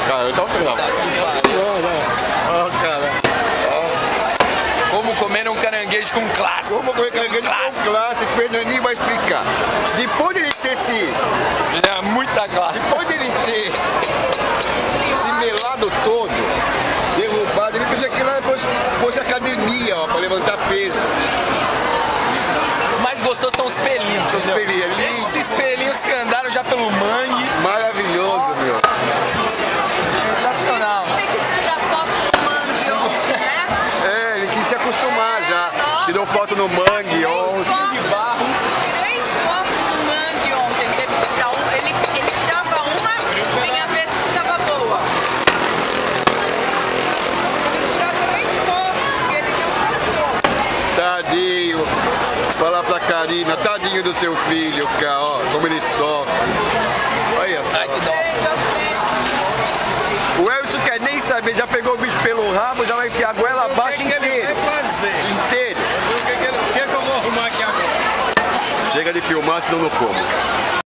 Cara, eu tava pegando. Ó, cara. Como comer um caranguejo com classe. Como comer caranguejo com classe, Fernandinho vai explicar. Depois de ele ter se... Muita classe. Depois de ele ter se melado todo, derrubado, ele pensou que lá fosse academia, ó, pra levantar peso. O mais gostoso são os pelinhos. Os pelinhos, lindo. Esses pelinhos que andaram já pelo mangue. Maravilhoso, meu. Sensacional. Tem que tirar foto do mangue ontem, né? É, ele quis se acostumar já. Tirou foto no mangue ontem. De barro. 3 fotos do mangue ontem. Teve que tirar ele tirava uma, vinha ver se ficava boa. Tirar 3 fotos, porque ele não passou. Tadinho. Fala pra Karina, tadinho do seu filho, cara, ó, como ele sofre. Olha só. Ai, que dó. O Elson quer nem saber, já pegou o bicho pelo rabo, já vai enfiar a goela abaixo inteiro. Inteiro. O que eu vou arrumar aqui agora? Chega de filmar, senão não como.